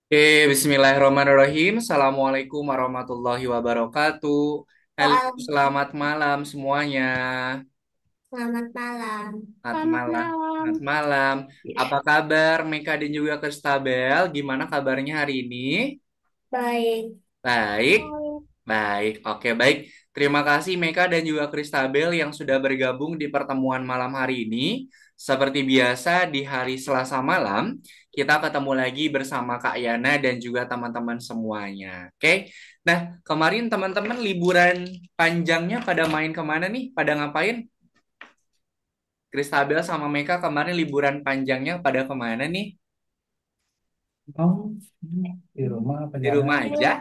Bismillahirrahmanirrahim. Assalamualaikum warahmatullahi wabarakatuh. Halo, selamat malam semuanya. Selamat malam. Selamat Selamat malam. malam. Selamat malam. Apa kabar Meka dan juga Kristabel? Gimana kabarnya hari ini? Baik. Baik. Baik. Baik, oke baik. Terima kasih Meka dan juga Kristabel yang sudah bergabung di pertemuan malam hari ini. Seperti biasa di hari Selasa malam, kita ketemu lagi bersama Kak Yana dan juga teman-teman semuanya. Oke. Nah, kemarin teman-teman liburan panjangnya pada main kemana nih? Pada ngapain? Kristabel sama Meka kemarin liburan panjangnya pada kemana nih? Oh, di rumah apa Di jalan? rumah aja?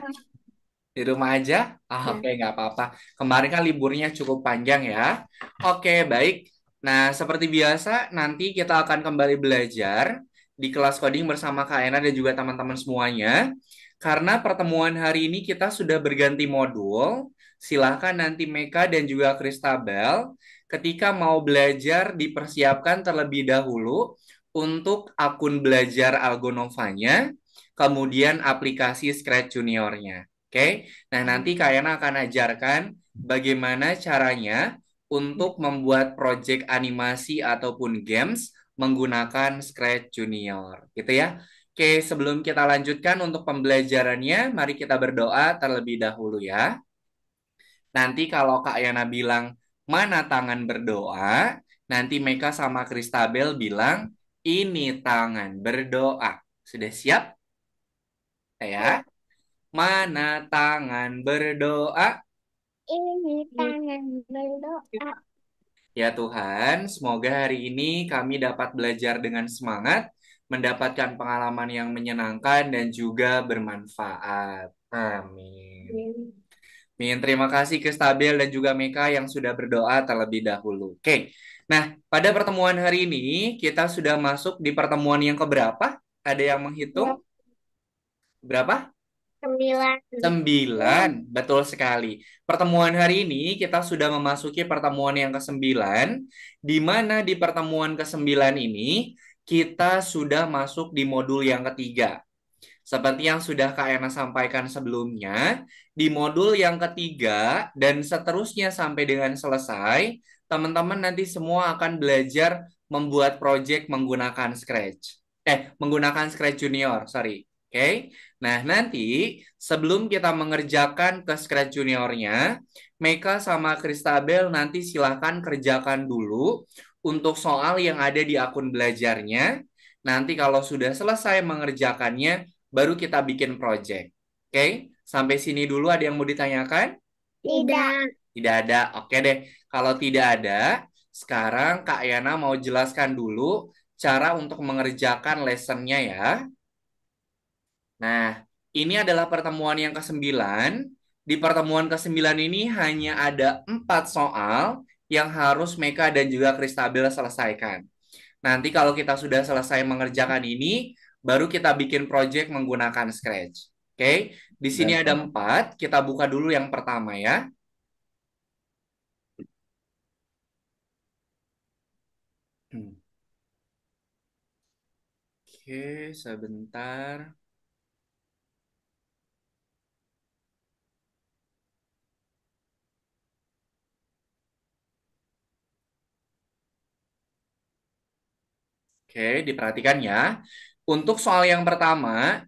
Di rumah aja? Oke, Ya. nggak apa-apa. Kemarin kan liburnya cukup panjang ya. Oke, baik. Nah, seperti biasa, nanti kita akan kembali belajar di kelas coding bersama Kak Ena dan juga teman-teman semuanya. Karena pertemuan hari ini kita sudah berganti modul. Silahkan nanti Meka dan juga Kristabel ketika mau belajar dipersiapkan terlebih dahulu untuk akun belajar Algonovanya, kemudian aplikasi Scratch Juniornya. Oke, nah nanti Kak Yana akan ajarkan bagaimana caranya untuk membuat project animasi ataupun games menggunakan Scratch Junior, gitu ya. Oke, sebelum kita lanjutkan untuk pembelajarannya, mari kita berdoa terlebih dahulu ya. Nanti kalau Kak Yana bilang, mana tangan berdoa, nanti Meka sama Kristabel bilang, ini tangan berdoa. Sudah siap? Ya. Ya. Mana tangan berdoa? Ini tangan berdoa. Ya Tuhan, semoga hari ini kami dapat belajar dengan semangat, mendapatkan pengalaman yang menyenangkan dan juga bermanfaat. Amin. Amin. Terima kasih ke Stabil dan juga Meka yang sudah berdoa terlebih dahulu. Oke. Nah, pada pertemuan hari ini kita sudah masuk di pertemuan yang keberapa? Ada yang Ya. menghitung? Berapa? 9. Sembilan, betul sekali. Pertemuan hari ini kita sudah memasuki pertemuan yang kesembilan, di mana di pertemuan kesembilan ini kita sudah masuk di modul yang ketiga. Seperti yang sudah Kak Ena sampaikan sebelumnya, di modul yang ketiga dan seterusnya sampai dengan selesai, teman-teman nanti semua akan belajar membuat project menggunakan Scratch. Menggunakan Scratch Junior, sorry. Oke. Nah, nanti sebelum kita mengerjakan ke Scratch Juniornya, Meka sama Kristabel nanti silahkan kerjakan dulu untuk soal yang ada di akun belajarnya. Nanti kalau sudah selesai mengerjakannya, baru kita bikin project. Oke, sampai sini dulu ada yang mau ditanyakan? Tidak. Tidak ada. Oke deh. Kalau tidak ada, sekarang Kak Yana mau jelaskan dulu cara untuk mengerjakan lessonnya ya. Nah, ini adalah pertemuan yang kesembilan. Di pertemuan kesembilan ini hanya ada 4 soal yang harus Meka dan juga Kristabel selesaikan. Nanti kalau kita sudah selesai mengerjakan ini, baru kita bikin project menggunakan Scratch. Oke, di sini Dan ada 4. Kita buka dulu yang pertama ya. Oke, sebentar. Oke, diperhatikan ya. Untuk soal yang pertama,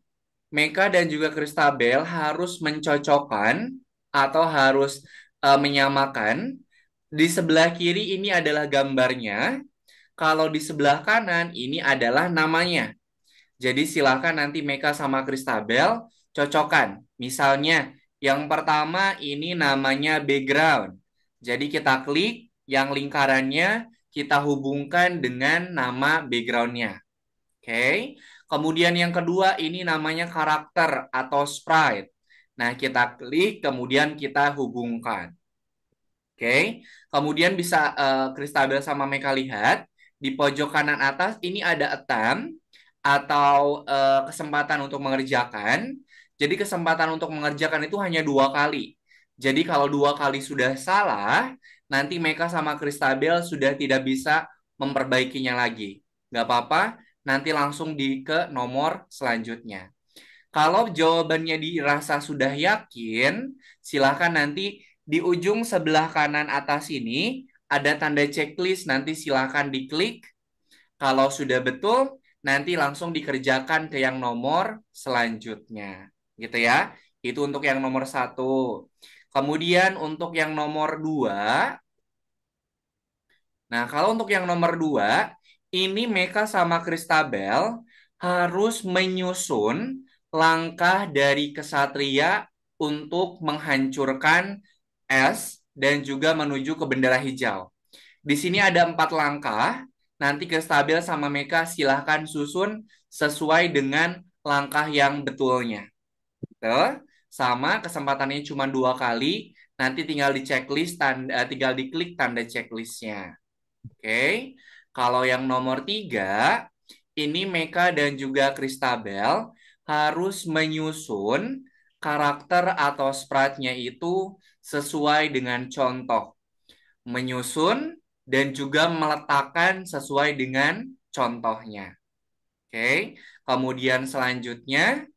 Meka dan juga Kristabel harus mencocokkan atau harus menyamakan. Di sebelah kiri ini adalah gambarnya. Kalau di sebelah kanan ini adalah namanya. Jadi silakan nanti Meka sama Kristabel cocokkan. Misalnya, yang pertama ini namanya background. Jadi kita klik yang lingkarannya kita hubungkan dengan nama backgroundnya. Oke. Kemudian yang kedua ini namanya karakter atau sprite. Nah, kita klik kemudian kita hubungkan. Oke. Kemudian bisa Kristabel sama Meka lihat di pojok kanan atas ini ada attempt atau kesempatan untuk mengerjakan. Jadi kesempatan untuk mengerjakan itu hanya 2 kali. Jadi kalau 2 kali sudah salah, nanti Meka sama Kristabel sudah tidak bisa memperbaikinya lagi. Nggak apa-apa, nanti langsung di ke nomor selanjutnya. Kalau jawabannya dirasa sudah yakin, silahkan nanti di ujung sebelah kanan atas ini ada tanda checklist, nanti silahkan diklik. Kalau sudah betul, nanti langsung dikerjakan ke yang nomor selanjutnya. Gitu ya. Itu untuk yang nomor satu. Kemudian untuk yang nomor dua, nah, kalau untuk yang nomor dua, ini Meka sama Christabel harus menyusun langkah dari kesatria untuk menghancurkan es dan juga menuju ke bendera hijau. Di sini ada 4 langkah. Nanti Christabel sama Meka silahkan susun sesuai dengan langkah yang betulnya. Tuh, sama kesempatannya cuma 2 kali. Nanti tinggal di checklist, tinggal diklik tanda checklistnya. Oke, kalau yang nomor 3, ini Meka dan juga Christabel harus menyusun karakter atau sprite-nya itu sesuai dengan contoh. Menyusun dan juga meletakkan sesuai dengan contohnya. Oke, kemudian selanjutnya,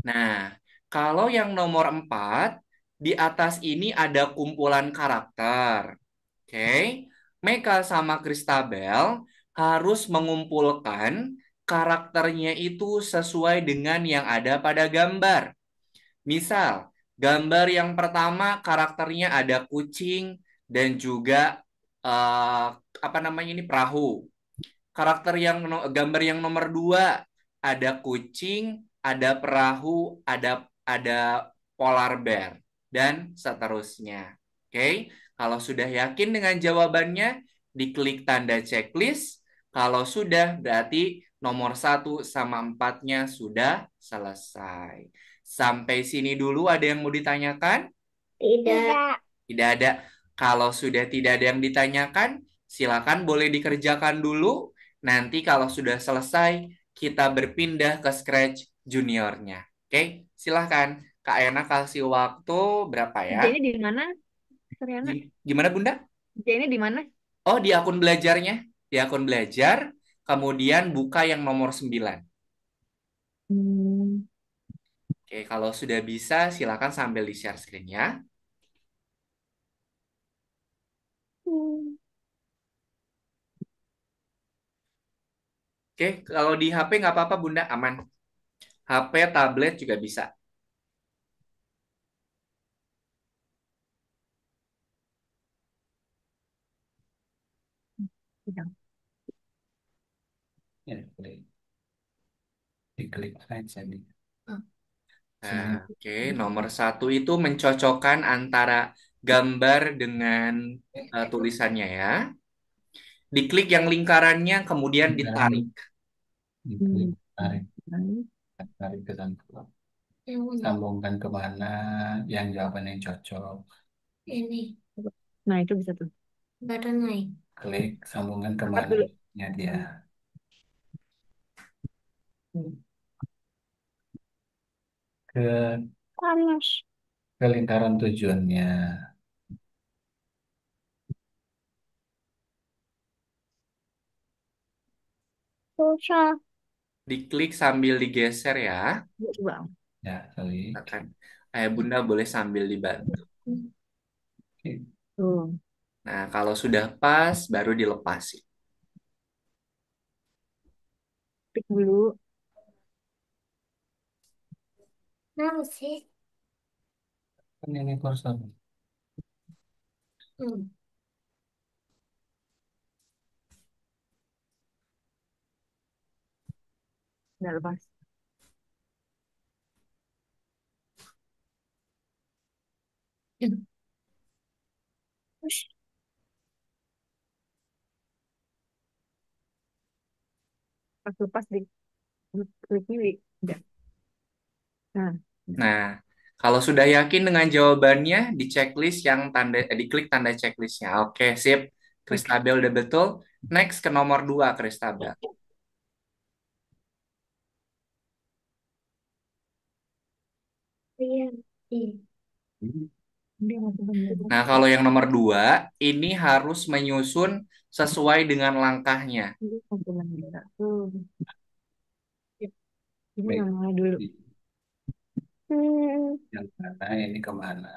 nah, kalau yang nomor 4, di atas ini ada kumpulan karakter. Oke, Meka sama Christabel harus mengumpulkan karakternya itu sesuai dengan yang ada pada gambar. Misal, gambar yang pertama karakternya ada kucing dan juga apa namanya ini perahu. Gambar yang nomor 2 ada kucing, ada perahu, ada polar bear dan seterusnya. Oke, kalau sudah yakin dengan jawabannya, diklik tanda checklist. Kalau sudah, berarti nomor 1 sama 4-nya sudah selesai. Sampai sini dulu ada yang mau ditanyakan? Tidak. Tidak ada. Kalau sudah tidak ada yang ditanyakan, silakan boleh dikerjakan dulu. Nanti kalau sudah selesai, kita berpindah ke Scratch juniornya. Oke, silahkan. Kak Ena kasih waktu berapa ya? Kerjanya di mana, Suryana? Gimana Bunda? Kerjanya di mana? Oh, di akun belajarnya. Di akun belajar, kemudian buka yang nomor 9. Hmm, Oke, kalau sudah bisa, silakan sambil di-share screen ya. Hmm. Oke, kalau di HP nggak apa-apa Bunda, aman. HP, tablet juga bisa. bidang. Ya, diklik aja di Nah, sini. oke, nomor 1 itu mencocokkan antara gambar dengan tulisannya ya. Diklik yang lingkarannya, kemudian ditarik. Diklik, Hmm, tarik, baik. tarik ke sana. Sambungkan kemana yang jawaban yang cocok. Ini Nah, itu bisa tuh. baru naik. Klik, sambungkan Angkat kemana dulu. nya dia. Ke, Panas. ke lingkaran tujuannya. Susah. Diklik sambil digeser ya. Coba. Ya, klik. Akan. Ayah Bunda boleh sambil dibantu. Oke. Tuh. Nah, kalau sudah pas, baru dilepasin. Klik dulu. Nah sih. Kan ini kursor. Hmm. Udah lepas. Terus Pas lepas di klik ini. Udah. Nah, Nah, kalau sudah yakin dengan jawabannya, di checklist yang diklik tanda checklistnya. Oke, sip. oke. Kristabel udah betul. Next ke nomor 2, Kristabel. iya. Iya. Dia mau bener. Nah, kalau yang nomor 2, ini harus menyusun sesuai dengan langkahnya. Dia mau bener. Tuh. Ini Baik. namanya dulu. Hmm, Yang mana ini kemana?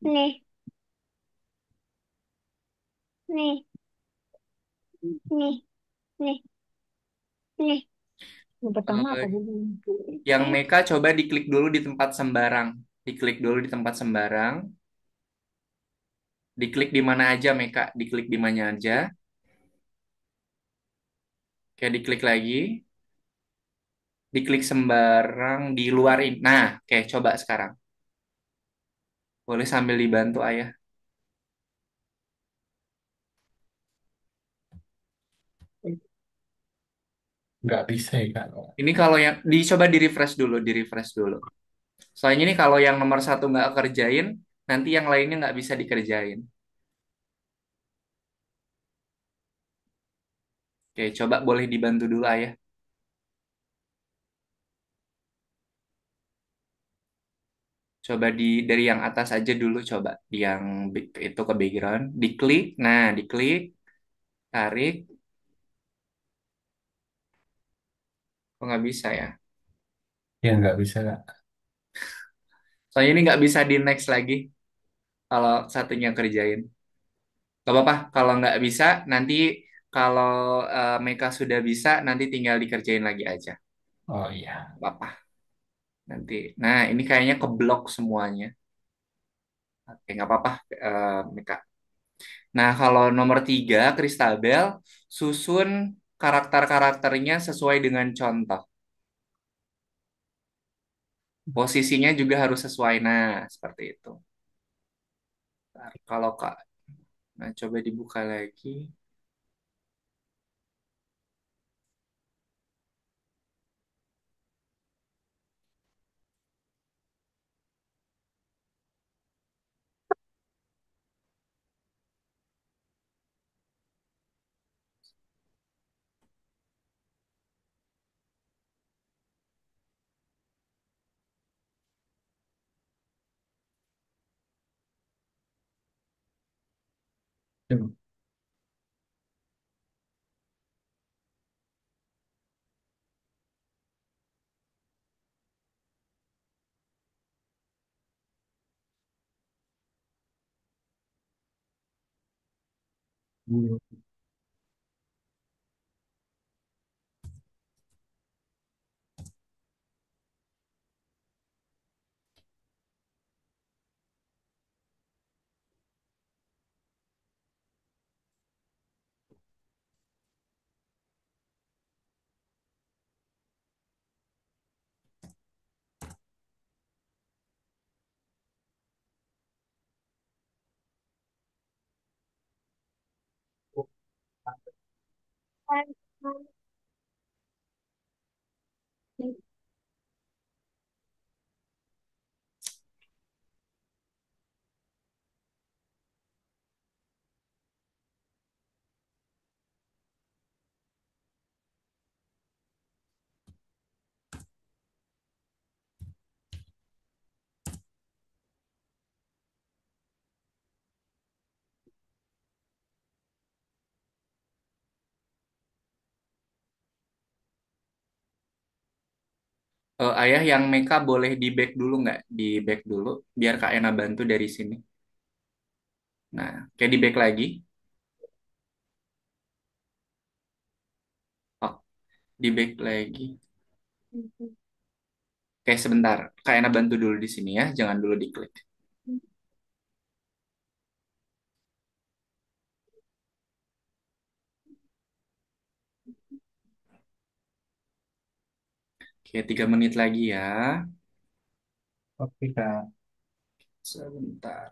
nih, nih, nih, nih, nih. Yang pertama apa Eh, dulu? yang Meka coba diklik dulu di tempat sembarang. Diklik dulu di tempat sembarang. Diklik di mana aja, Meka. Diklik di mana aja. Kayak diklik lagi. Diklik sembarang di luar ini. Nah, oke, coba sekarang. Boleh sambil dibantu ayah. Nggak bisa ya Kak. Ini kalau yang dicoba di refresh dulu, di refresh dulu. Soalnya ini kalau yang nomor satu nggak kerjain, nanti yang lainnya nggak bisa dikerjain. Oke, coba boleh dibantu dulu ayah. Coba dari yang atas aja dulu, coba di yang itu ke background, diklik, nah diklik, tarik, kok nggak bisa ya? Ya nggak bisa Kak. Soalnya ini nggak bisa di next lagi kalau satunya kerjain. Gak apa-apa, kalau nggak bisa nanti kalau Meka sudah bisa nanti tinggal dikerjain lagi aja. Oh iya. Gak apa-apa nanti. Nah ini kayaknya keblok semuanya. Oke nggak apa-apa Meka. Nah kalau nomor tiga Kristabel susun karakter-karakternya sesuai dengan contoh. Posisinya juga harus sesuai. Nah seperti itu. Ntar kalau Kak, nah coba dibuka lagi. Ayah yang Meka boleh di back dulu nggak? Di back dulu, biar Kak Ena bantu dari sini. Nah, kayak di back lagi. Oh, di back lagi. Oke, sebentar. Kak Ena bantu dulu di sini ya, jangan dulu diklik. Oke, 3 menit lagi ya. Oke Kak. Sebentar.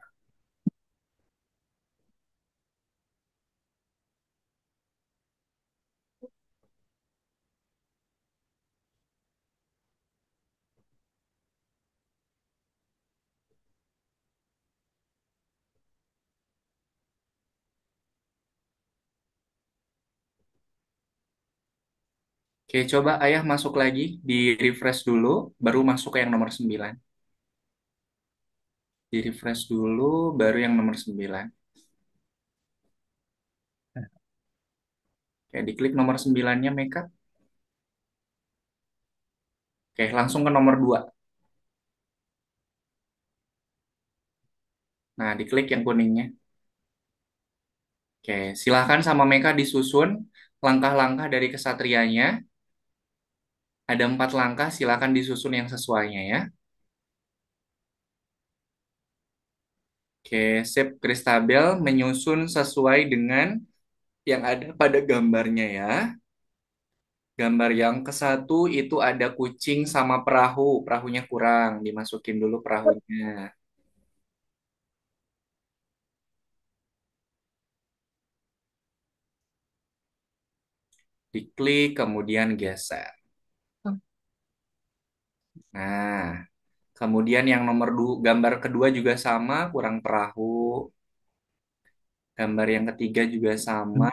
Oke, coba Ayah masuk lagi, di refresh dulu, baru masuk ke yang nomor 9. Di refresh dulu, baru yang nomor 9. Oke, diklik nomor 9-nya Meka. Oke, langsung ke nomor 2. Nah, diklik yang kuningnya. Oke, silahkan sama Meka disusun langkah-langkah dari kesatrianya. Ada 4 langkah, silahkan disusun yang sesuainya ya. Oke, sip. Kristabel menyusun sesuai dengan yang ada pada gambarnya ya. Gambar yang ke-1 itu ada kucing sama perahu. Perahunya kurang, dimasukin dulu perahunya. Diklik, kemudian geser. Nah, kemudian yang gambar kedua juga sama, kurang perahu. Gambar yang ketiga juga sama.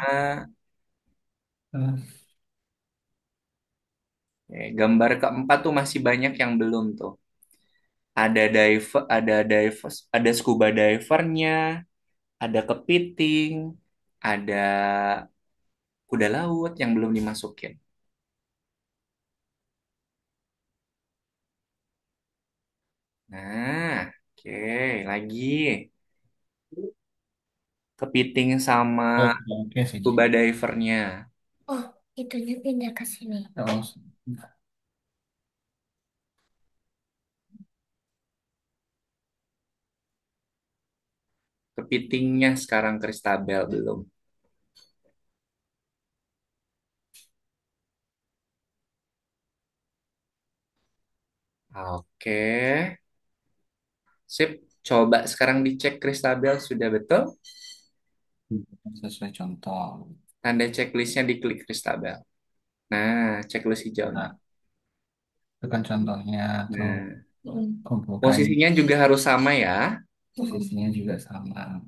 Gambar keempat tuh masih banyak yang belum tuh. Ada scuba divernya, ada kepiting, ada kuda laut yang belum dimasukin. Nah, oke, lagi kepiting sama Oke, oke sih. scuba divernya. Oh, itunya pindah ke sini. Oh, Kepitingnya sekarang Kristabel belum. Oke, sip. Coba sekarang dicek Kristabel sudah betul. sesuai contoh. Tanda checklistnya diklik Kristabel. Nah, checklist hijau. Nah, itu kan contohnya tuh. Nah, Bukan, posisinya juga harus sama ya. posisinya juga sama.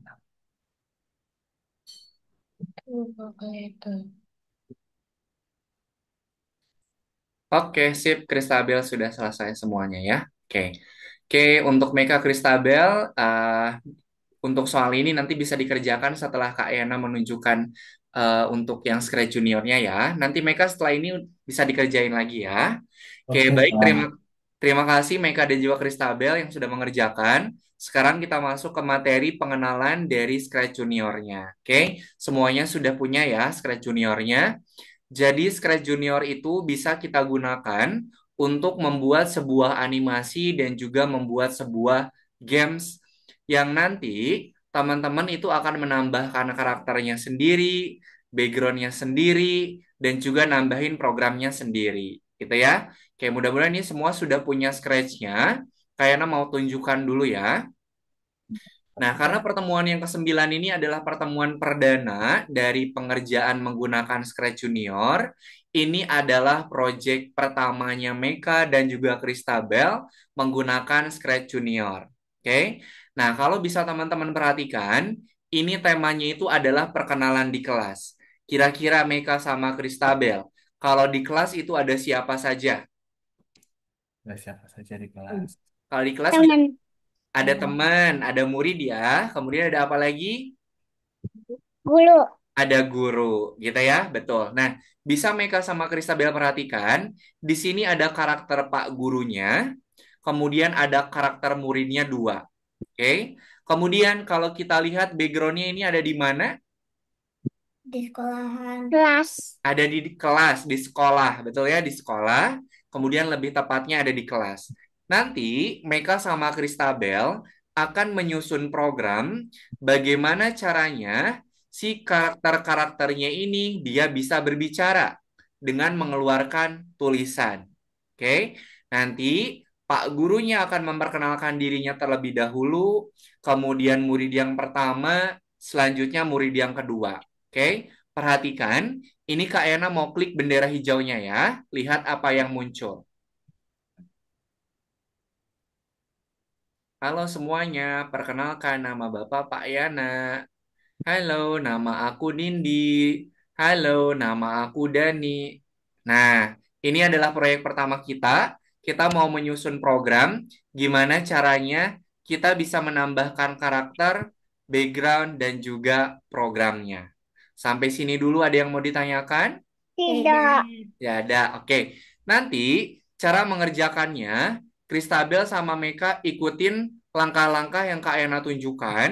Itu. Oke, sip. Kristabel sudah selesai semuanya ya. Oke. Oke, untuk Meka Kristabel, untuk soal ini nanti bisa dikerjakan setelah Kak Yana menunjukkan untuk yang Scratch Juniornya ya. Nanti Meka setelah ini bisa dikerjain lagi ya. Oke, Oke, baik. Terima Kak. terima kasih Meka dan juga Kristabel yang sudah mengerjakan. Sekarang kita masuk ke materi pengenalan dari Scratch Juniornya. Oke, semuanya sudah punya ya Scratch Juniornya. Jadi Scratch Junior itu bisa kita gunakan untuk membuat sebuah animasi dan juga membuat sebuah games yang nanti teman-teman itu akan menambahkan karakternya sendiri, backgroundnya sendiri, dan juga nambahin programnya sendiri, gitu ya. Oke, mudah-mudahan ini semua sudah punya Scratch-nya. Kayaknya mau tunjukkan dulu ya. Nah, karena pertemuan yang ke-9 ini adalah pertemuan perdana dari pengerjaan menggunakan Scratch Junior, ini adalah proyek pertamanya Meka dan juga Kristabel menggunakan Scratch Junior. Oke. Nah, kalau bisa teman-teman perhatikan, ini temanya itu adalah perkenalan di kelas. Kira-kira Meka sama Kristabel, kalau di kelas itu ada siapa saja? Ada siapa saja di kelas? Kalau di kelas Teman. ada teman, ada murid ya, kemudian ada apa lagi? Gulu. Ada guru, gitu ya, betul. Nah, bisa Meka sama Kristabel perhatikan, di sini ada karakter Pak gurunya, kemudian ada karakter muridnya dua. Oke, kemudian kalau kita lihat backgroundnya ini ada di mana? Di sekolahan. Kelas. Ada di kelas, di sekolah, betul ya, di sekolah. Kemudian lebih tepatnya ada di kelas. Nanti Meka sama Kristabel akan menyusun program bagaimana caranya si karakter-karakternya ini dia bisa berbicara dengan mengeluarkan tulisan. Oke, nanti Pak gurunya akan memperkenalkan dirinya terlebih dahulu, kemudian murid yang pertama, selanjutnya murid yang kedua. Oke, perhatikan, ini Kak Ena mau klik bendera hijaunya ya. Lihat apa yang muncul. Halo semuanya, perkenalkan nama Bapak Pak Yana. Halo, nama aku Nindi. Halo, nama aku Dani. Nah, ini adalah proyek pertama kita. Kita mau menyusun program gimana caranya kita bisa menambahkan karakter, background, dan juga programnya. Sampai sini dulu ada yang mau ditanyakan? Tidak. Ya ada. Oke. Nanti cara mengerjakannya, Kristabel sama Meka ikutin langkah-langkah yang Kak Yana tunjukkan.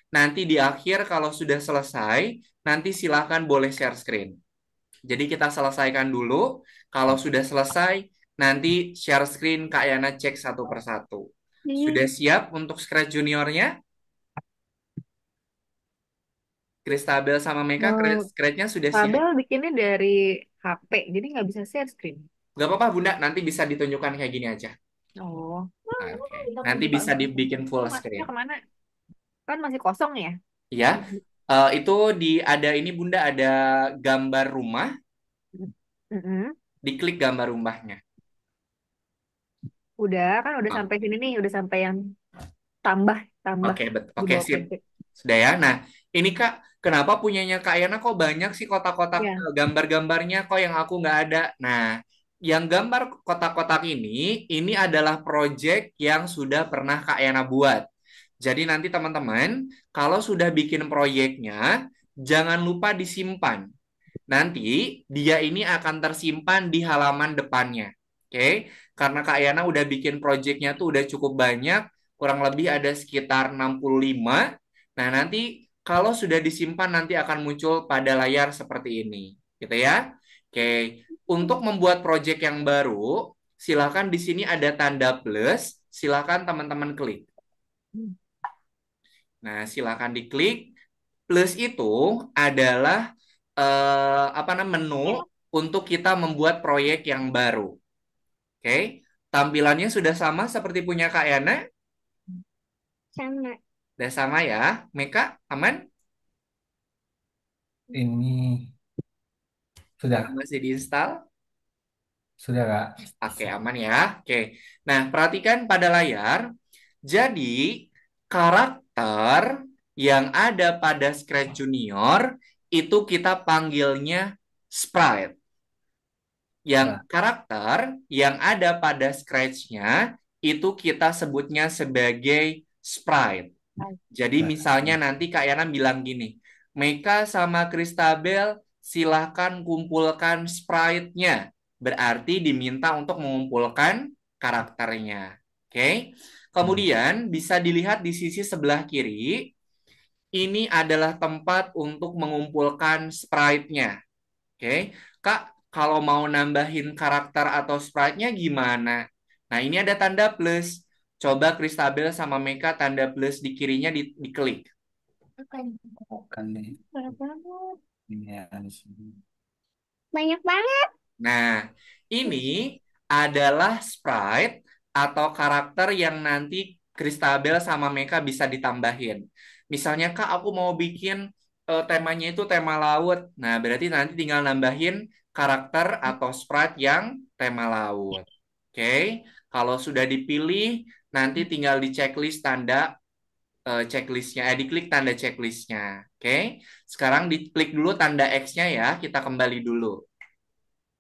Nanti di akhir kalau sudah selesai, nanti silakan boleh share screen. Jadi kita selesaikan dulu. Kalau sudah selesai, nanti share screen Kak Yana cek satu persatu. Sudah siap untuk Scratch Juniornya? Kristabel sama Meka, Eh, Scratch-nya sudah siap? Tabel bikinnya dari HP, jadi nggak bisa share screen. Gak apa-apa Bunda, nanti bisa ditunjukkan kayak gini aja. Oh, Oke, nanti bisa dibikin full masuknya screen. kemana? Kan masih kosong ya? Ya, itu ada ini Bunda, ada gambar rumah, Mm-mm. diklik gambar rumahnya. Udah Ah, sampai sini nih, udah sampai yang tambah, tambah Oke, di oke, bawah sip. PC. Sudah ya. Nah, ini Kak, kenapa punyanya Kak Yana kok banyak sih kotak-kotak Ya. gambar-gambarnya kok yang aku nggak ada? Nah, yang gambar kotak-kotak ini adalah project yang sudah pernah Kak Yana buat. Jadi nanti teman-teman, kalau sudah bikin proyeknya, jangan lupa disimpan. Nanti dia ini akan tersimpan di halaman depannya. Oke, karena Kak Yana udah bikin proyeknya tuh udah cukup banyak, kurang lebih ada sekitar 65. Nah, nanti kalau sudah disimpan nanti akan muncul pada layar seperti ini, gitu ya. Oke, untuk membuat proyek yang baru, silakan di sini ada tanda plus, silakan teman-teman klik. Nah, silakan diklik. Plus itu adalah apa namanya menu untuk kita membuat proyek yang baru. Oke, tampilannya sudah sama seperti punya Kak Yana. Sama. Sudah sama ya, Meka, aman? Ini sudah, Masih diinstal? sudah Kak. Oke, aman ya. Oke, nah perhatikan pada layar. Jadi karakter yang ada pada Scratch Junior itu kita panggilnya sprite. Yang Nah, karakter yang ada pada Scratch-nya itu kita sebutnya sebagai sprite. Jadi nah, misalnya nanti Kak Yana bilang gini, Meka sama Kristabel silahkan kumpulkan sprite-nya. Berarti diminta untuk mengumpulkan karakternya. Oke. hmm. Kemudian bisa dilihat di sisi sebelah kiri, ini adalah tempat untuk mengumpulkan sprite-nya. Oke, Kak, kalau mau nambahin karakter atau sprite-nya gimana? Nah, ini ada tanda plus. Coba Kristabel sama Meka tanda plus di kirinya diklik. Kan nih, Banyak banget. ini ya di sini. Banyak banget. Nah, ini adalah sprite atau karakter yang nanti Kristabel sama Meka bisa ditambahin. Misalnya, Kak, aku mau bikin temanya itu tema laut. Nah, berarti nanti tinggal nambahin karakter atau sprite yang tema laut. Oke, kalau sudah dipilih, nanti tinggal di checklist tanda checklistnya, diklik tanda checklistnya. Oke, sekarang diklik dulu tanda X-nya ya, kita kembali dulu.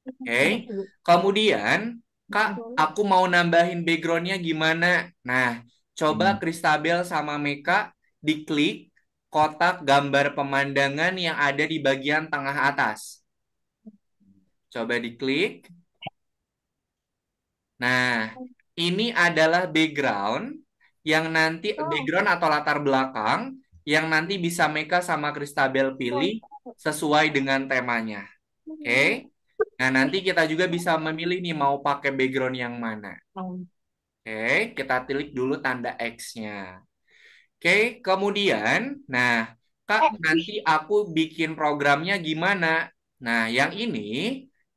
Oke, kemudian Kak, aku mau nambahin backgroundnya gimana? Nah, coba Hmm. Kristabel sama Meka diklik kotak gambar pemandangan yang ada di bagian tengah atas. Coba diklik. Nah, ini adalah background yang nanti background atau latar belakang yang nanti bisa Meka sama Kristabel pilih sesuai dengan temanya. Oke. Nah, nanti kita juga bisa memilih nih mau pakai background yang mana. Oke, kita klik dulu tanda X-nya. Oke, kemudian, nah, Kak, nanti aku bikin programnya gimana? Nah, yang ini,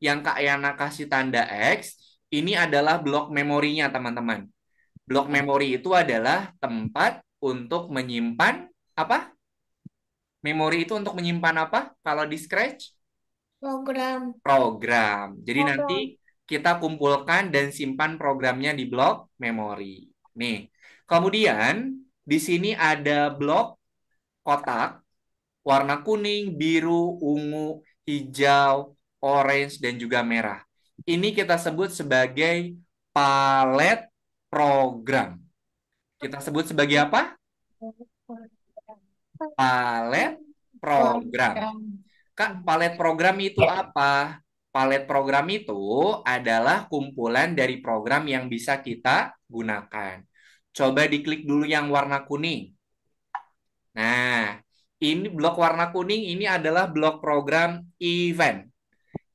yang Kak Yana kasih tanda X, ini adalah blok memorinya, teman-teman. Blok memori itu adalah tempat untuk menyimpan apa? Memori itu untuk menyimpan apa? Kalau di Scratch? Program. Program. Jadi nanti Program. kita kumpulkan dan simpan programnya di blok memori. Nih. Kemudian di sini ada blok kotak warna kuning, biru, ungu, hijau, orange dan juga merah. Ini kita sebut sebagai palet program. Kita sebut sebagai apa? Palet program. Kak, palet program itu apa? Palet program itu adalah kumpulan dari program yang bisa kita gunakan. Coba diklik dulu yang warna kuning. Nah, ini blok warna kuning ini adalah blok program event.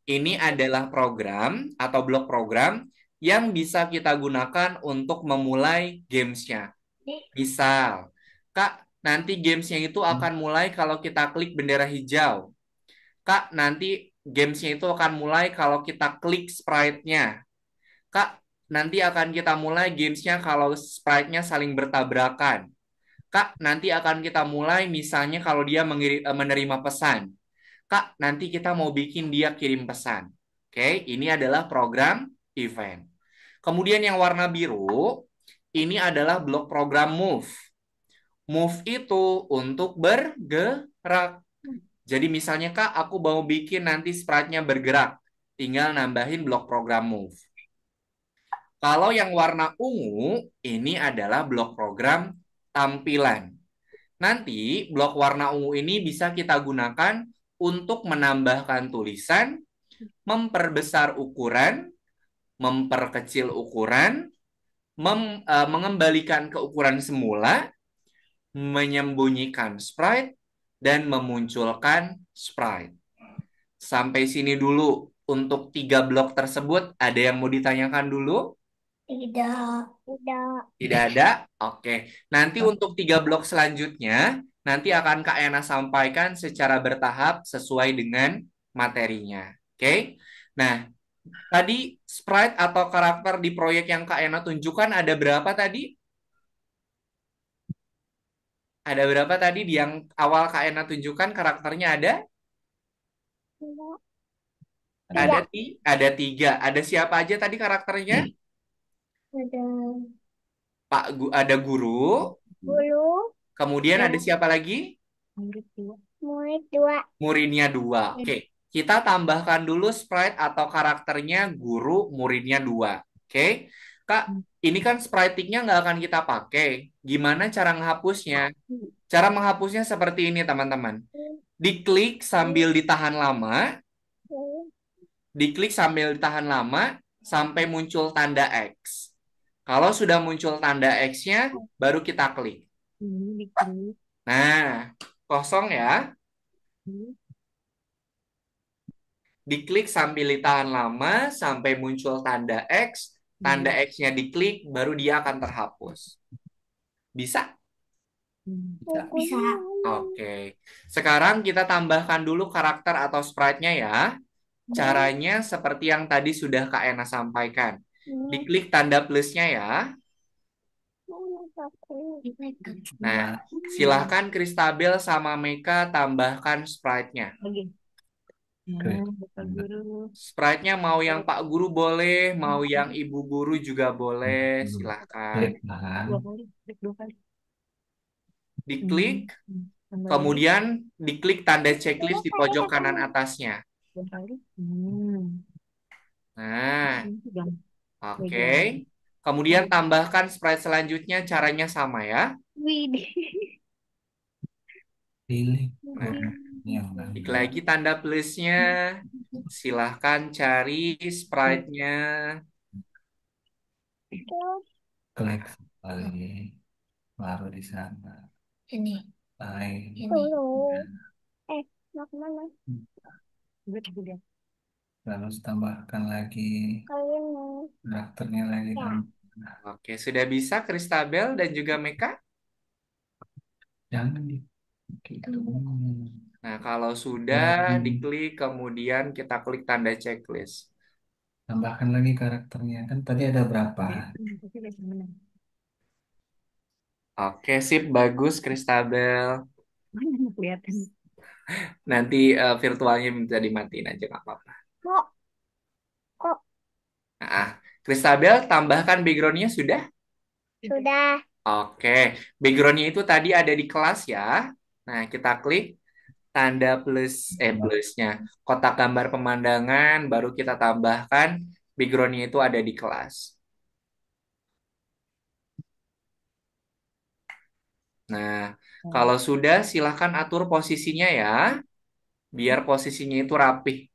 Ini adalah program atau blok program yang bisa kita gunakan untuk memulai gamesnya. Misal, Kak, nanti gamesnya itu akan mulai kalau kita klik bendera hijau. Kak, nanti gamesnya itu akan mulai kalau kita klik sprite-nya. Kak, nanti akan kita mulai gamesnya kalau sprite-nya saling bertabrakan. Kak, nanti akan kita mulai misalnya kalau dia menerima pesan. Kak, nanti kita mau bikin dia kirim pesan. Oke, ini adalah program event. Kemudian yang warna biru, ini adalah blok program move. Move itu untuk bergerak. Jadi misalnya Kak, aku mau bikin nanti sprite-nya bergerak. Tinggal nambahin blok program move. Kalau yang warna ungu, ini adalah blok program tampilan. Nanti blok warna ungu ini bisa kita gunakan untuk menambahkan tulisan, memperbesar ukuran, memperkecil ukuran, mengembalikan ke ukuran semula, menyembunyikan sprite, dan memunculkan sprite. Sampai sini dulu untuk 3 blok tersebut. Ada yang mau ditanyakan dulu? Tidak. Tidak. Tidak ada? Oke. Nanti untuk 3 blok selanjutnya, nanti akan Kak Ena sampaikan secara bertahap sesuai dengan materinya. Oke? Nah, tadi sprite atau karakter di proyek yang Kak Ena tunjukkan ada berapa tadi? Ada berapa tadi di yang awal Kak Ena tunjukkan karakternya ada? Tidak. Ada ada 3. Ada siapa aja tadi karakternya? Ada Ada guru, bulu, kemudian ada siapa lagi? Murid 2. murid 2. Muridnya 2. Oke, kita tambahkan dulu sprite atau karakternya guru, muridnya 2. Oke, Kak, ini kan sprite-nya nggak akan kita pakai. Gimana cara menghapusnya? Cara menghapusnya seperti ini, teman-teman. Diklik sambil ditahan lama, diklik sambil ditahan lama, sampai muncul tanda X. Kalau sudah muncul tanda X-nya, baru kita klik. Diklik. Nah, kosong ya. Diklik sambil ditahan lama sampai muncul tanda X. Tanda X-nya diklik, baru dia akan terhapus. Bisa? Bisa. Oke. Sekarang kita tambahkan dulu karakter atau sprite-nya ya. Caranya seperti yang tadi sudah Kak Ena sampaikan. Diklik tanda plusnya ya. Nah, silahkan Kristabel sama Meka tambahkan sprite-nya. Oke. Bapak Guru. Sprite-nya mau yang Pak Guru boleh, mau yang Ibu Guru juga boleh, silahkan. Klik kanan. 2 kali. Klik 2 kali. Diklik, Tambah kemudian diklik tanda checklist di pojok kanan atasnya. 2 kali. Nah, Ini dong. oke. Kemudian tambahkan sprite selanjutnya, caranya sama ya. Widih. Pilih. Klik lagi tanda plusnya. Silahkan cari sprite-nya. Klik sekali. Baru di sana. Ini. Lain. Dulu. Mau kemana? Lalu tambahkan lagi Kalian mau. karakternya lagi. Oke, sudah bisa Kristabel dan juga Meka? Jangan di gitu. Nah, kalau sudah diklik, kemudian kita klik tanda checklist. Tambahkan lagi karakternya. Kan tadi ada berapa? Oke, sip, bagus Kristabel. Kelihatan. Nanti virtualnya bisa dimatiin aja, nggak apa-apa. Kok Nah, Kristabel, tambahkan background-nya sudah? sudah? Oke, background-nya itu tadi ada di kelas ya. Nah, kita klik tanda plusnya. Kotak gambar pemandangan, baru kita tambahkan background-nya itu ada di kelas. Nah, kalau sudah silahkan atur posisinya ya, biar posisinya itu rapih.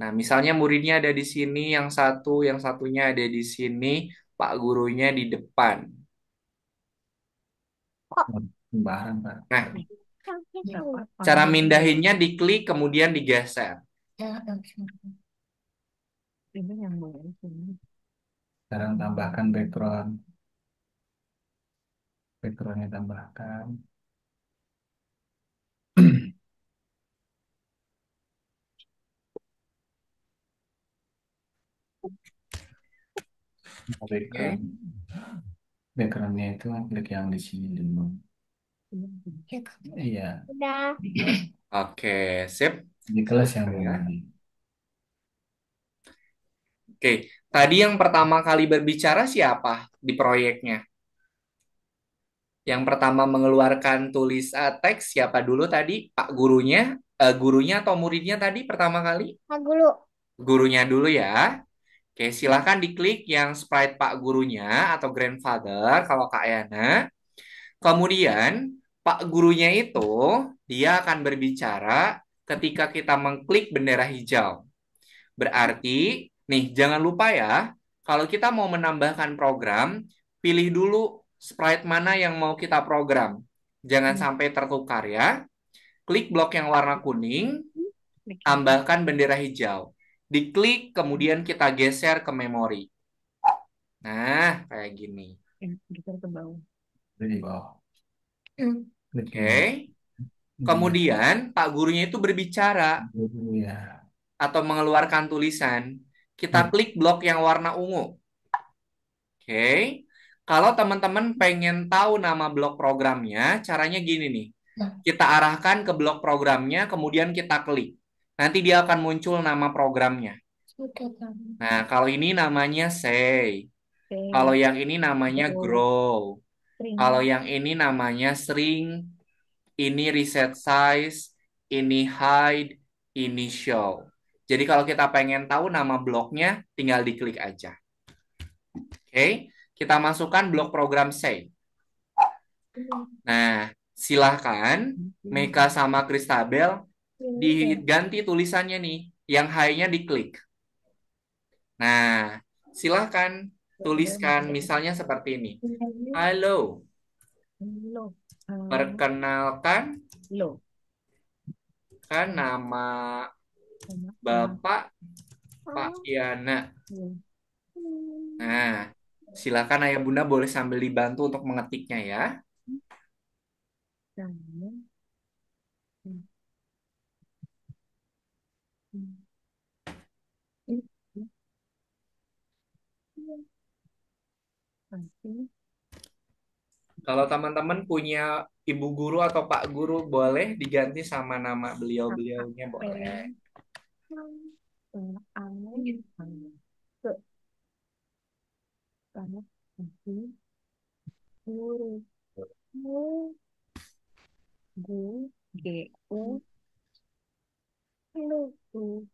Nah, misalnya muridnya ada di sini, yang satu, yang satunya ada di sini. Pak gurunya di depan. Kok Sembarang, Pak. Nah, sampai Ya, tahu? Pak. cara mindahinnya diklik kemudian digeser. Ini yang boleh sini. Sekarang tambahkan background. Backgroundnya tambahkan. Background. Backgroundnya itu klik yang di sini dulu. Iya, Udah. Oke, sip. di kelas yang Ya. ini. Oke, tadi yang pertama kali berbicara siapa di proyeknya? Yang pertama mengeluarkan teks siapa dulu tadi? Pak gurunya, gurunya atau muridnya tadi pertama kali? Pak Guru. Gurunya dulu ya. Oke, silahkan diklik yang sprite Pak gurunya atau grandfather kalau Kak Yana. Kemudian Pak gurunya itu dia akan berbicara ketika kita mengklik bendera hijau. Berarti, nih jangan lupa ya, kalau kita mau menambahkan program, pilih dulu sprite mana yang mau kita program. Jangan sampai tertukar ya. Klik blok yang warna kuning, tambahkan bendera hijau. Diklik, kemudian kita geser ke memori. Nah, kayak gini. Geser ke bawah. Di bawah. Klik Oke. ini. Kemudian Pak gurunya itu berbicara Ya. atau mengeluarkan tulisan. Kita klik blok yang warna ungu. Oke. Kalau teman-teman pengen tahu nama blok programnya, caranya gini nih. Kita arahkan ke blok programnya, kemudian kita klik. Nanti dia akan muncul nama programnya. Nah, kalau ini namanya say. Kalau yang ini namanya grow. Kalau yang ini namanya string. Ini reset size, ini hide, ini show. Jadi kalau kita pengen tahu nama bloknya, tinggal diklik aja. Oke, kita masukkan blok program say. Nah, silahkan Meka sama Kristabel diganti tulisannya nih. Yang high-nya diklik. Nah, silahkan tuliskan misalnya seperti ini. Halo, Lo. perkenalkan Lo. kan nama Bapak Pak Yana. Nah, silakan Ayah Bunda boleh sambil dibantu untuk mengetiknya ya. Kalau teman-teman punya ibu guru atau pak guru boleh diganti sama nama beliau-beliaunya boleh. Guru. Guru. G. Lu. Lu.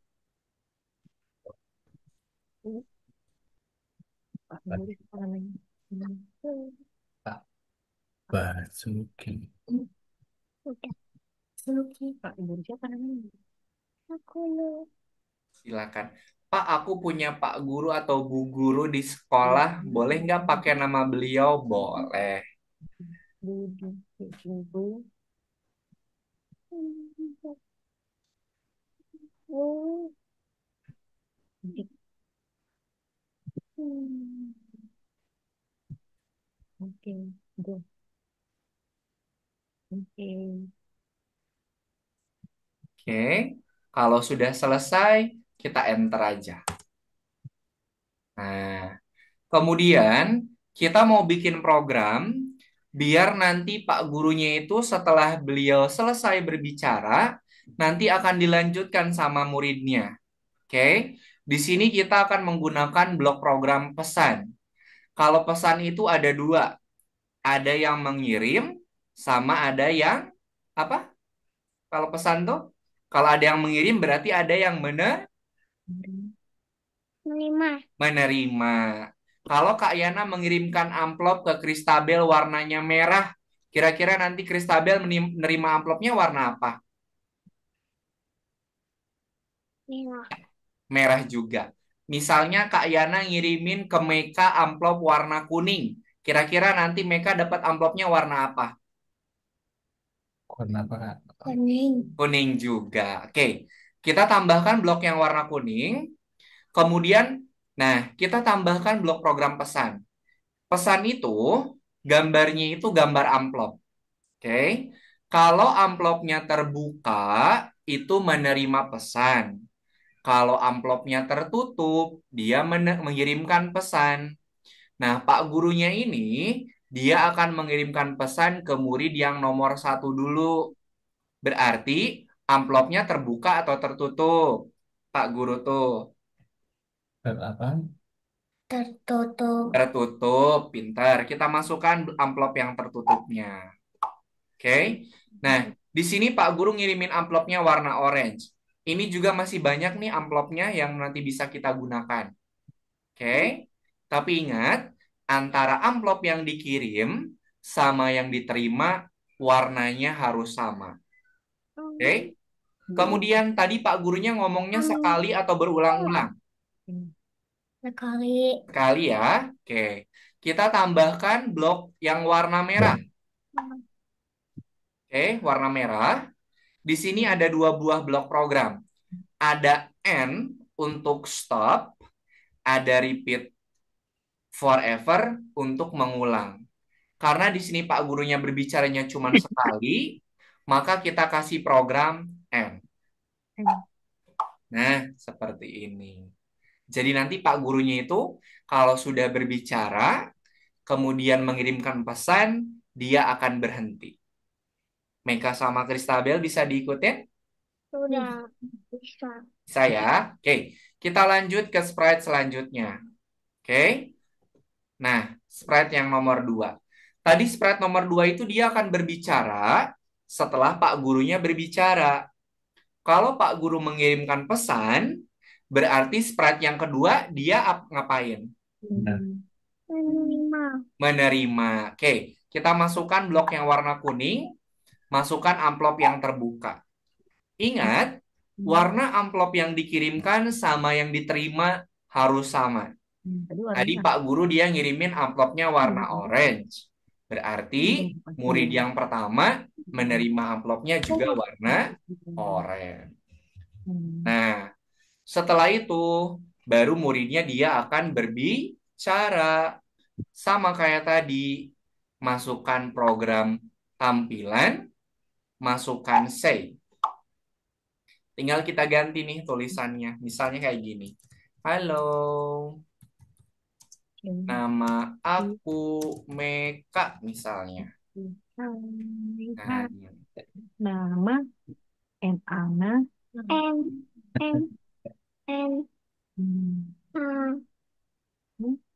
Pak Guru apa namanya? Basuki. Udah. Pak Guru siapa namanya? Aku lu. Silakan. Pak, aku punya pak guru atau bu guru di sekolah. Boleh nggak pakai nama beliau? Boleh. Budi. Guru. Lu. Dik. Oke. Go. Oke. Oke. Kalau sudah selesai, kita enter aja. Nah, kemudian kita mau bikin program biar nanti Pak gurunya itu setelah beliau selesai berbicara, nanti akan dilanjutkan sama muridnya. Oke, di sini kita akan menggunakan blok program pesan. Kalau pesan itu ada dua, ada yang mengirim sama ada yang apa? Kalau pesan tuh, kalau ada yang mengirim berarti ada yang Lima. menerima. Kalau Kak Yana mengirimkan amplop ke Kristabel warnanya merah, kira-kira nanti Kristabel menerima amplopnya warna apa? Lima. Merah juga. Misalnya Kak Yana ngirimin ke Meka amplop warna kuning. Kira-kira nanti Meka dapat amplopnya warna apa? Warna apa, Kak? Kuning. Kuning juga. Oke, kita tambahkan blok yang warna kuning. Kemudian, nah, kita tambahkan blok program pesan. Pesan itu, gambarnya itu gambar amplop. Oke, kalau amplopnya terbuka, itu menerima pesan. Kalau amplopnya tertutup, dia mengirimkan pesan. Nah, Pak gurunya ini, dia akan mengirimkan pesan ke murid yang nomor satu dulu. Berarti amplopnya terbuka atau tertutup, Pak Guru tuh. Apa? Tertutup. Tertutup, pintar. Kita masukkan amplop yang tertutupnya. Oke. Nah, di sini Pak Guru ngirimin amplopnya warna orange. Ini juga masih banyak nih amplopnya yang nanti bisa kita gunakan. Oke. Tapi ingat, antara amplop yang dikirim sama yang diterima warnanya harus sama. Oke. Kemudian tadi Pak Gurunya ngomongnya sekali atau berulang-ulang. Sekali. Sekali ya. Oke. Kita tambahkan blok yang warna merah. Oke, warna merah. Di sini ada dua buah blok program. Ada N untuk stop, ada repeat forever untuk mengulang. Karena di sini Pak Gurunya berbicaranya cuma sekali, maka kita kasih program N. Nah, seperti ini. Jadi nanti Pak gurunya itu kalau sudah berbicara, kemudian mengirimkan pesan, dia akan berhenti. Meka sama Kristabel bisa diikutin? Sudah bisa. Bisa ya? Oke, kita lanjut ke sprite selanjutnya. Oke, nah sprite yang nomor 2. Tadi sprite nomor 2 itu dia akan berbicara setelah Pak gurunya berbicara. Kalau Pak guru mengirimkan pesan, berarti sprite yang kedua dia ngapain? Nah, Menerima. Menerima. Oke, kita masukkan blok yang warna kuning, masukkan amplop yang terbuka. Ingat, warna amplop yang dikirimkan sama yang diterima harus sama. Tadi Pak Guru dia ngirimin amplopnya warna orange. Berarti murid yang pertama menerima amplopnya juga warna orange. Nah, setelah itu baru muridnya dia akan berbicara. Sama kayak tadi, masukkan program tampilan, masukkan say. Tinggal kita ganti nih tulisannya. Misalnya kayak gini. Halo, nama aku Meka misalnya. Nah, Nama M Ana. M. M. N. A.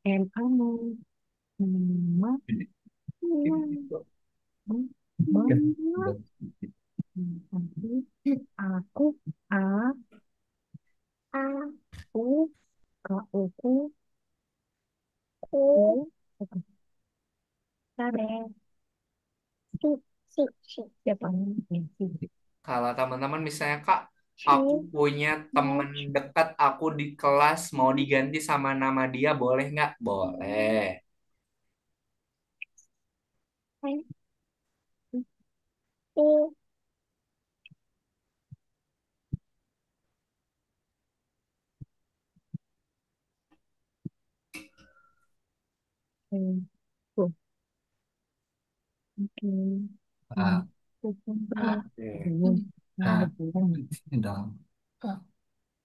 M Ana. Nama. Aku A. A. U. K. U. Ku. Ku. Kare. Si. Si. Si. Siapa nih? Si. kalau teman-teman misalnya Kak, Si. aku punya temen dekat aku di kelas mau diganti sama nama dia, boleh nggak? Boleh. Si. Tuh. Oke. A, Oke. A, ini dong. Oke,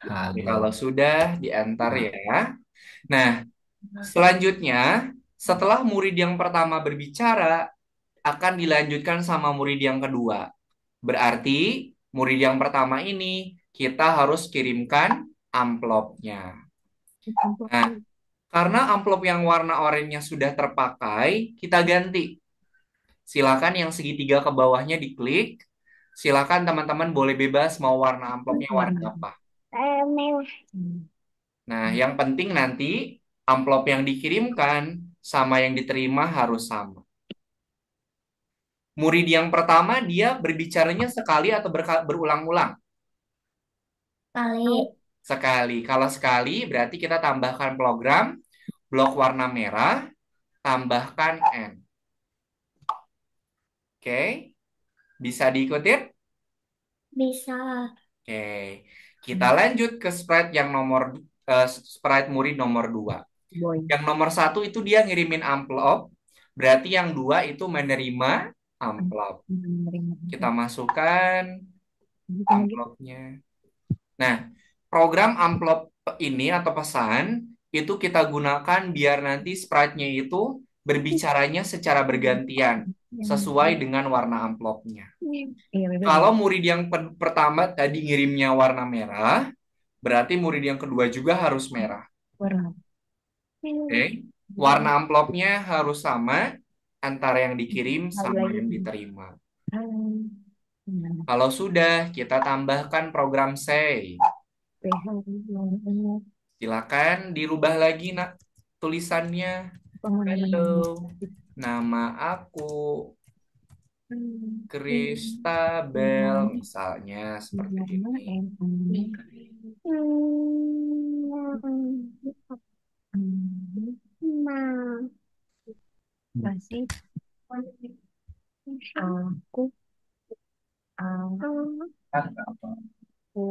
Halo. kalau sudah diantar ya. Nah, selanjutnya setelah murid yang pertama berbicara akan dilanjutkan sama murid yang kedua. Berarti murid yang pertama ini kita harus kirimkan amplopnya. Nah, karena amplop yang warna oranye sudah terpakai, kita ganti. Silakan yang segitiga ke bawahnya diklik. Silakan teman-teman boleh bebas mau warna amplopnya warna apa. Merah. Nah, yang penting nanti amplop yang dikirimkan sama yang diterima harus sama. Murid yang pertama dia berbicaranya sekali atau berulang-ulang? Kali. Sekali. Kalau sekali berarti kita tambahkan program blok warna merah, tambahkan N. Oke, bisa diikutin? Bisa. Oke, kita lanjut ke sprite yang sprite murid nomor 2. Boy. Yang nomor 1 itu dia ngirimin amplop, berarti yang 2 itu menerima amplop. Kita masukkan amplopnya. Nah, program amplop ini atau pesan itu kita gunakan biar nanti sprite-nya itu berbicaranya secara bergantian sesuai dengan warna amplopnya. Iya, bener. Kalau murid yang pertama tadi ngirimnya warna merah, berarti murid yang kedua juga harus merah. Warna. Oke. Warna amplopnya harus sama antara yang dikirim sama Lagi. yang diterima. Nah, Kalau sudah, kita tambahkan program say. PH. Silakan dirubah lagi nak tulisannya. Halo, nama aku Kristabel, misalnya seperti ini. Ma. Kasih aku Apa? Aku.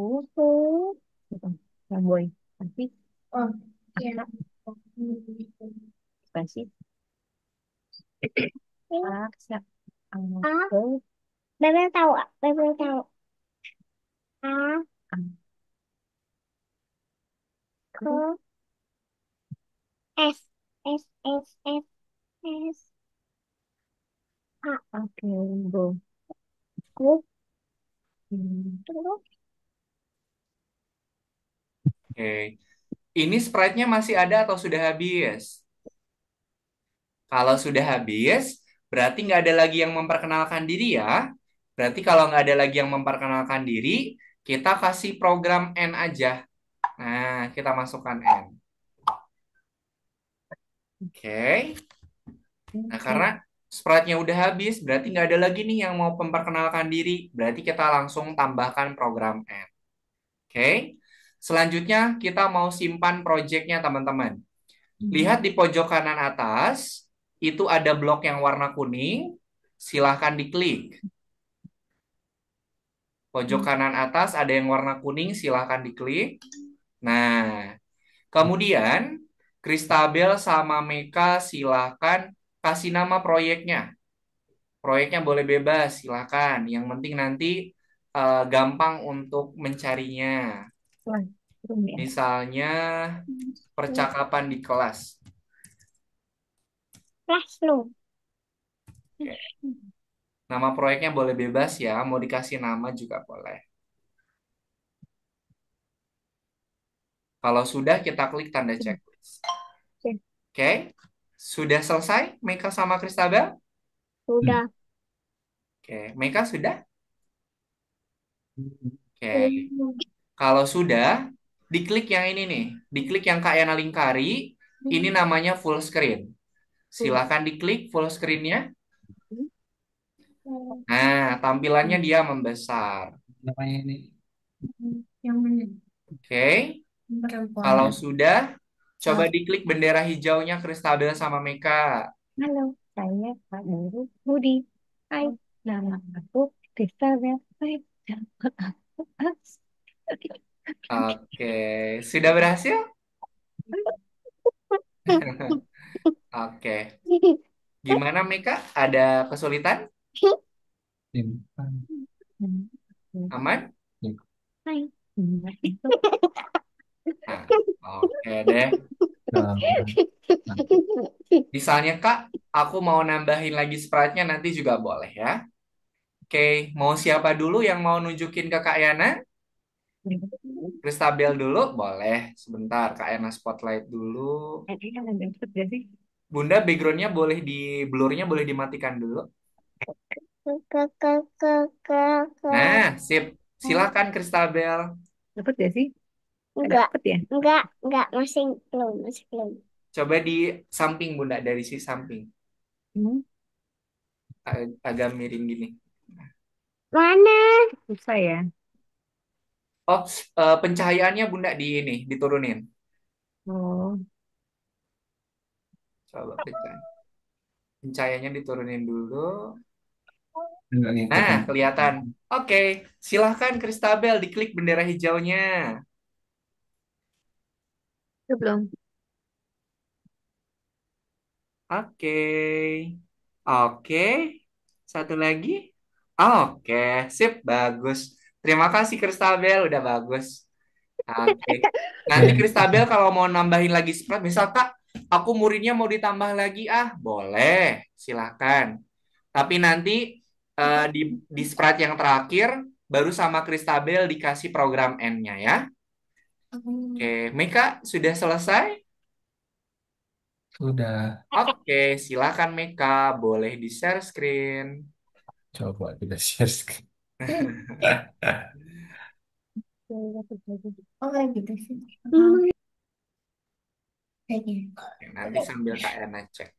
ya boy. Kasih Ya. kasih aksa Ah, aku Bebe tahu. Bebe tahu. Aku. S. S. S. S. S. oke go. Aku. Oke, ini sprite-nya masih ada atau sudah habis? Kalau sudah habis, berarti nggak ada lagi yang memperkenalkan diri ya. Berarti kalau nggak ada lagi yang memperkenalkan diri, kita kasih program N aja. Nah, kita masukkan N. Oke. Nah, karena sprite-nya udah habis, berarti nggak ada lagi nih yang mau memperkenalkan diri. Berarti kita langsung tambahkan program N. Oke. Selanjutnya, kita mau simpan project-nya, teman-teman. Lihat di pojok kanan atas, itu ada blok yang warna kuning. Silahkan diklik. Pojok kanan atas ada yang warna kuning, silahkan diklik. Nah, kemudian Kristabel sama Meka silahkan kasih nama proyeknya. Proyeknya boleh bebas, silahkan. Yang penting nanti gampang untuk mencarinya. Wah, ya. Misalnya percakapan di kelas. Classroom. Oke. Nama proyeknya boleh bebas ya, mau dikasih nama juga boleh. Kalau sudah, kita klik tanda checklist. Oke, sudah selesai Meka sama Kristabel? Sudah. Oke, Meka sudah? Oke, kalau sudah, diklik yang ini nih. Diklik yang Kak Yana lingkari, ini namanya full screen. Silakan diklik full screen-nya. Nah, tampilannya dia membesar. Namanya ini. Yang mana? Oke, kalau sudah, coba diklik bendera hijaunya Kristabel sama Meka. Halo, saya Pak Guru Budi. Hai, nama aku Kristabel. Hai, nama aku Aks. Oke, sudah berhasil? Oke, gimana Meka? Ada kesulitan? Simpan. Aman? Hai. Nah, oke deh. Nah, Misalnya Kak, aku mau nambahin lagi sprite-nya nanti juga boleh ya. Oke, mau siapa dulu yang mau nunjukin ke Kak Yana? Kristabel dulu? Boleh. Sebentar, Kak Yana spotlight dulu. Kan ada dapet gak sih? Bunda, backgroundnya boleh di blurnya boleh dimatikan dulu. Ke ke ke ke ke. Nah, sip. Silakan Kristabel. Dapet gak sih? Enggak. Dapet ya? Enggak, masih belum. Coba di samping Bunda, dari si samping. Hmm, Agak miring gini. Mana? susah ya. Oh, pencahayaannya Bunda di ini diturunin. Oh, Coba pencahayaannya diturunin dulu. Nggak Nah, ngikutin. kelihatan. Oke, silahkan Kristabel diklik bendera hijaunya. itu belum. Oke. Oke. Satu lagi. Oke, sip, bagus. Terima kasih Kristabel, udah bagus. Oke. Nanti Kristabel kalau mau nambahin lagi spread, misal Kak, aku muridnya mau ditambah lagi, boleh, silahkan. Tapi nanti di spread yang terakhir, baru sama Kristabel dikasih program N-nya ya. Oke, Meka sudah selesai? Sudah. Oke, silakan Meka, boleh di share screen. Coba kita share screen. Oh, kayak gitu sih. Hmm. Kayaknya. Oke, nanti sambil Kak Ena cek.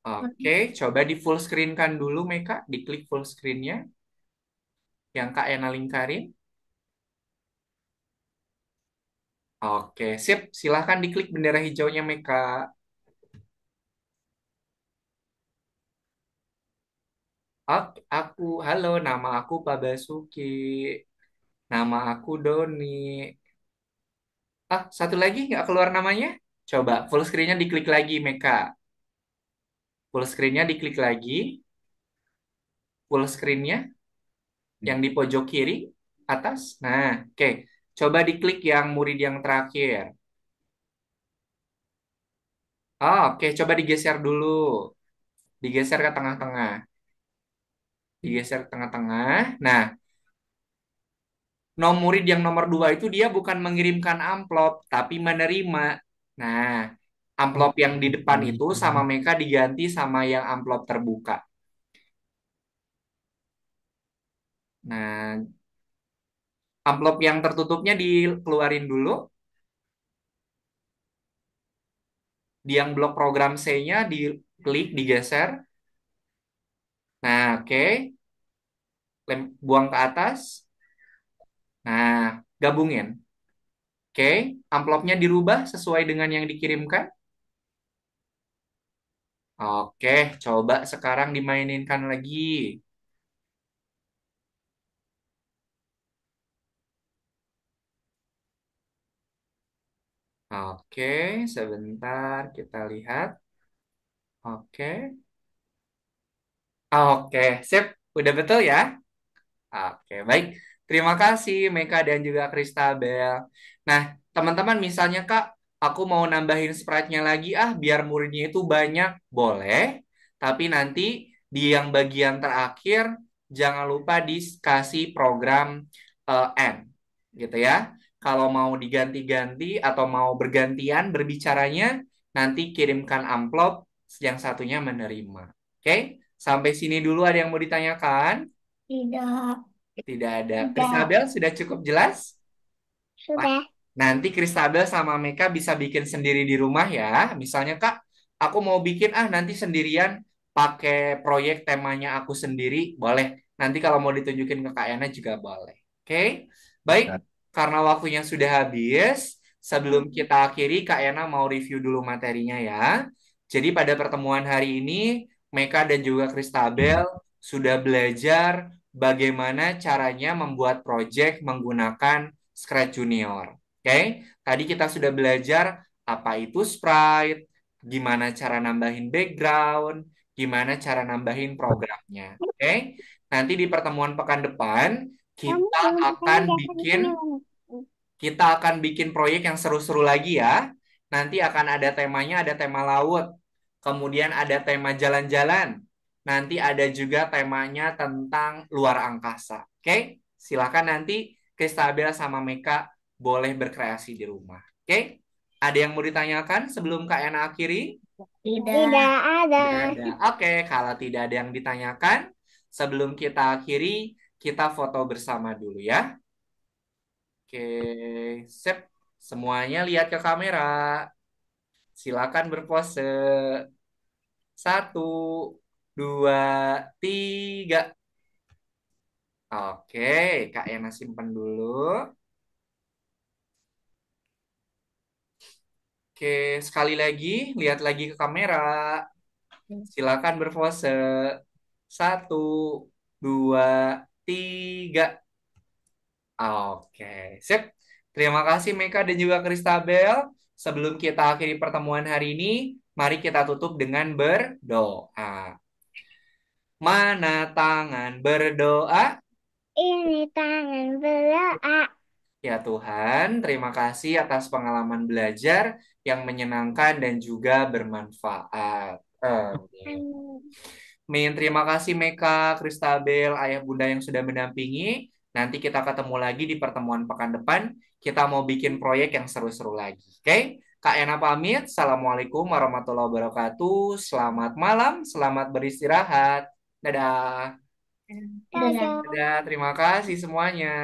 Oke, coba di full screen kan dulu Meka, diklik full screen-nya yang Kak Ena lingkarin. Oke, sip. Silahkan diklik bendera hijaunya Meka. Oke, halo, nama aku Pak Basuki. Nama aku Doni. Satu lagi nggak keluar namanya? Coba full screen-nya diklik lagi Meka. Full screen-nya diklik lagi. Full screen-nya yang di pojok kiri atas. Nah, oke. Coba diklik yang murid yang terakhir. Oke. Coba digeser dulu. Digeser ke tengah-tengah. Digeser ke tengah-tengah. Nah, murid yang nomor dua itu dia bukan mengirimkan amplop, tapi menerima. Nah, amplop yang di depan itu sama mereka diganti sama yang amplop terbuka. Nah, amplop yang tertutupnya dikeluarin dulu. Di yang blok program C-nya diklik, digeser. Nah, oke. Buang ke atas. Nah, gabungin. Oke, amplopnya dirubah sesuai dengan yang dikirimkan. Oke, coba sekarang dimaininkan lagi. Oke, sebentar kita lihat. Oke. Oke, sip. Udah betul ya? Oke, baik. Terima kasih Meka dan juga Kristabel. Nah, teman-teman misalnya Kak, aku mau nambahin sprite-nya lagi biar muridnya itu banyak. Boleh. Tapi nanti di yang bagian terakhir jangan lupa dikasih program N gitu ya. Kalau mau diganti-ganti atau mau bergantian berbicaranya, nanti kirimkan amplop yang satunya menerima. Oke? Sampai sini dulu ada yang mau ditanyakan? Tidak. Tidak ada. Tidak. Kristabel sudah cukup jelas? Wah, Sudah. nanti Kristabel sama Meka bisa bikin sendiri di rumah ya. Misalnya Kak, aku mau bikin nanti sendirian pakai proyek temanya aku sendiri, boleh. Nanti kalau mau ditunjukin ke Kak Yana juga boleh. Oke? Baik, karena waktunya sudah habis, sebelum kita akhiri, Kak Yana mau review dulu materinya ya. Jadi pada pertemuan hari ini, Meka dan juga Kristabel sudah belajar bagaimana caranya membuat proyek menggunakan Scratch Junior. Oke, tadi kita sudah belajar apa itu sprite, gimana cara nambahin background, gimana cara nambahin programnya. Oke, nanti di pertemuan pekan depan Kamu kita jangan akan jangan bikin gini. kita akan bikin proyek yang seru-seru lagi ya. Nanti akan ada temanya, ada tema laut, kemudian ada tema jalan-jalan. Nanti ada juga temanya tentang luar angkasa. Oke, silakan nanti Kristabel sama Meka boleh berkreasi di rumah. Oke, ada yang mau ditanyakan sebelum Kak Ena akhiri? Tidak ada. Tidak ada. Oke, kalau tidak ada yang ditanyakan, sebelum kita akhiri, kita foto bersama dulu ya. Oke, sip. Semuanya lihat ke kamera. Silakan berpose. Satu, dua, tiga. Oke, Kak Ena simpen dulu. Oke, sekali lagi, lihat lagi ke kamera. Silakan berpose. Satu, dua, tiga. Oke, sip. Terima kasih Meka dan juga Kristabel. Sebelum kita akhiri pertemuan hari ini, mari kita tutup dengan berdoa. Mana tangan berdoa? Ini tangan berdoa. Ya Tuhan, terima kasih atas pengalaman belajar yang menyenangkan dan juga bermanfaat. Amin. Amin. Min, terima kasih Meka, Kristabel, Ayah Bunda yang sudah mendampingi. Nanti kita ketemu lagi di pertemuan pekan depan. Kita mau bikin proyek yang seru-seru lagi. Oke? Kak Ena pamit. Assalamualaikum warahmatullahi wabarakatuh. Selamat malam, selamat beristirahat. Dadah. Dadah. Dadah. Dadah, terima kasih semuanya.